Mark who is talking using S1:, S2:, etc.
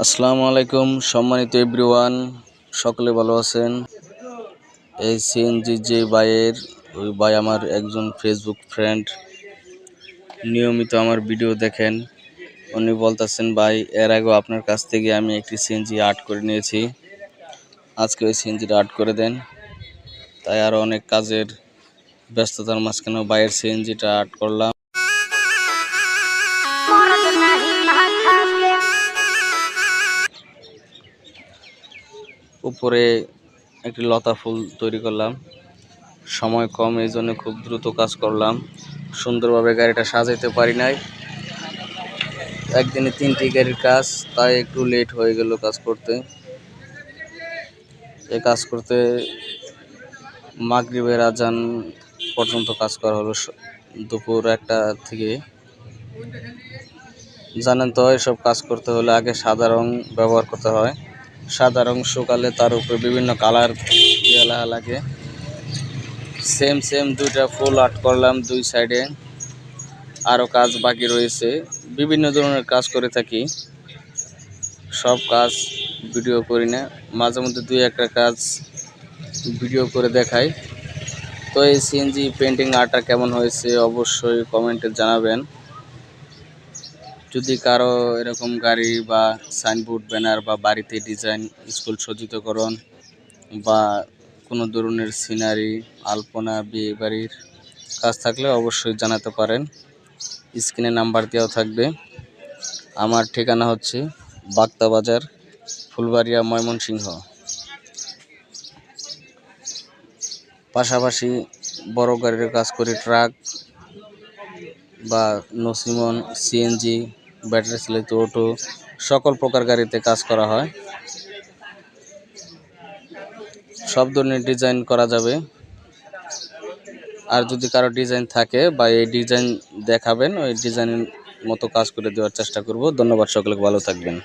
S1: আসসালামু আলাইকুম সম্মানিত এভরিওয়ান, সকলে ভালো আছেন। এই সিএনজি যে ভাইয়ের, ওই ভাই আমার একজন ফেসবুক ফ্রেন্ড, নিয়মিত আমার ভিডিও দেখেন। উনি বলতেছেন, ভাই এর আগেও আপনার কাছ থেকে আমি একটি সিএনজি আর্ট করে নিয়েছি, আজকে ওই সিএনজিটা আর্ট করে দেন। তাই আরও অনেক কাজের ব্যস্ততার মাঝখানেও ভাইয়ের সিএনজিটা আর্ট করলাম। উপরে একটি লতা ফুল তৈরি করলাম, সময় কম, এই জন্য খুব দ্রুত কাজ করলাম। সুন্দরভাবে গাড়িটা সাজাইতে পারি নাই, একদিনে 3টি গাড়ির কাজ, তাই একটু লেট হয়ে গেল কাজ করতে। এই কাজ করতে মাগরিবের আজান পর্যন্ত কাজ করা হলো, দুপুর 1টা থেকে। জানেন তো, এসব কাজ করতে হলে আগে সাদা রং ব্যবহার করতে হয়। সাদা রং শুকালে তার উপরে বিভিন্ন কালার দেওয়া লাগে। সেম দুইটা ফুল আর্ট করলাম দুই সাইডে। আরও কাজ বাকি রয়েছে, বিভিন্ন ধরনের কাজ করে থাকি। সব কাজ ভিডিও করি না, মাঝে মধ্যে 2-1টা কাজ ভিডিও করে দেখাই। তো এই সিএনজি পেন্টিং আর্টটা কেমন হয়েছে অবশ্যই কমেন্টে জানাবেন। যদি কারো এরকম গাড়ি বা সাইনবোর্ড, ব্যানার বা বাড়িতে ডিজাইন, স্কুল সজ্জিতকরণ বা কোনো ধরনের সিনারি, আলপনা, বিয়ে বাড়ির কাজ থাকলে অবশ্যই জানাতে পারেন। স্ক্রিনে নাম্বার দেওয়া থাকবে। আমার ঠিকানা হচ্ছে বাগদা বাজার, ফুলবাড়িয়া, ময়মনসিংহ। পাশাপাশি বড় গাড়ির কাজ করি, ট্রাক বা নসিমন, সিএনজি, ব্যাটারি চালিত অটো, সকল প্রকার গাড়িতে কাজ করা হয়। সব ধরনের ডিজাইন করা যাবে। আর যদি কারো ডিজাইন থাকে বা এই ডিজাইন দেখাবেন, ওই ডিজাইনের মতো কাজ করে দেওয়ার চেষ্টা করব। ধন্যবাদ, সকলকে ভালো থাকবেন।